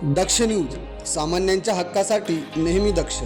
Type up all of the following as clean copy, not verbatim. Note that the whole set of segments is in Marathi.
दक्ष न्यूज, सामान्यांच्या हक्कासाठी नेहमी दक्ष.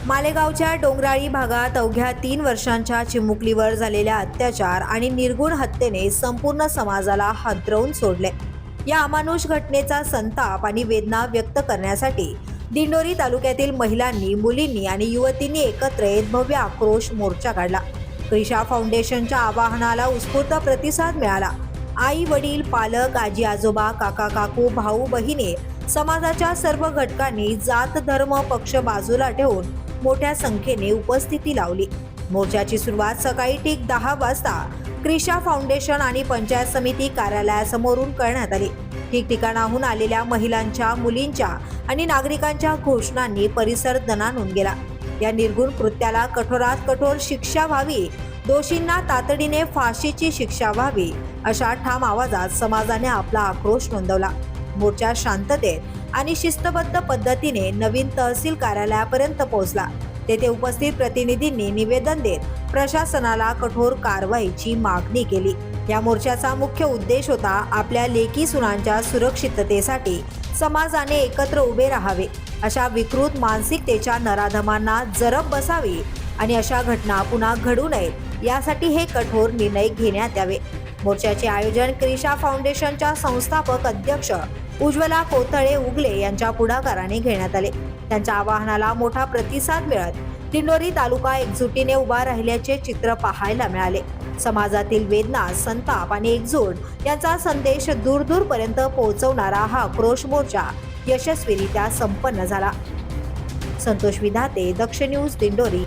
मालेगावच्या डोंगराळी भागात अवघ्या 3 वर्षांच्या चिमुकलीवर झालेल्या अत्याचार आणि निर्गुण हत्येने संपूर्ण समाजाला हादरवून सोडले. या अमानुष घटनेचा संताप आणि वेदना व्यक्त करण्यासाठी दिंडोरी तालुक्यातील महिलांनी, मुलींनी आणि युवतींनी एकत्र येत भव्य आक्रोश मोर्चा काढला. क्रिशा फाउंडेशनच्या आवाहनाला उत्स्फूर्त प्रतिसाद मिळाला. आई वडील, पालक, आजी आजोबा, काका काकू, भाऊ बहिणी, समाजाच्या सर्व घटकांनी जात धर्म पक्ष बाजूला ठेवून मोठ्या संख्येने उपस्थिती लावली. मोर्चाची सुरुवात सकाळी ठीक 10 वाजता क्रिशा फाउंडेशन आणि पंचायत समिती कार्यालयासमोरून करण्यात आली. ठिकठिकाणाहून आलेल्या महिलांच्या, मुलींच्या आणि नागरिकांच्या घोषणांनी परिसर दणाणून गेला. या निर्गुण कृत्याला कठोरात कठोर शिक्षा व्हावी, दोषींना तातडीने फाशीची शिक्षा व्हावी, अशा ठाम आवाजात समाजाने आपला आक्रोश नोंदवला. मोर्चा शांततेत आणि शिस्तबद्ध पद्धतीने नवीन तहसील कार्यालयापर्यंत पोहोचला. तेथे उपस्थित प्रतिनिधींनी निवेदन देत प्रशासनाला कठोर कारवाईची मागणी केली. या मोर्चाचा मुख्य उद्देश होता आपल्या लेकी सुनांच्या सुरक्षिततेसाठी समाजाने एकत्र उभे राहावे, अशा विकृत मानसिकतेच्या नराधमांना जरब बसावी आणि अशा घटना पुन्हा घडू नयेत यासाठी हे कठोर निर्णय घेण्यात यावे. मोर्चाचे आयोजन क्रिशा फाउंडेशनच्या संस्थापक अध्यक्ष उज्ज्वला कोथळे उगले यांच्या पुढाकाराने घेण्यात आले. त्यांच्या आवाहनाला मोठा प्रतिसाद मिळत दिंडोरी तालुका एकजुटीने उभा राहिल्याचे चित्र पाहायला मिळाले. समाजातील वेदना, संताप आणि एकजूट यांचा संदेश दूरपर्यंत पोहोचवणारा हा आक्रोश मोर्चा यशस्वीरित्या संपन्न झाला. संतोष विधाते, दक्ष न्यूज, दिंडोरी.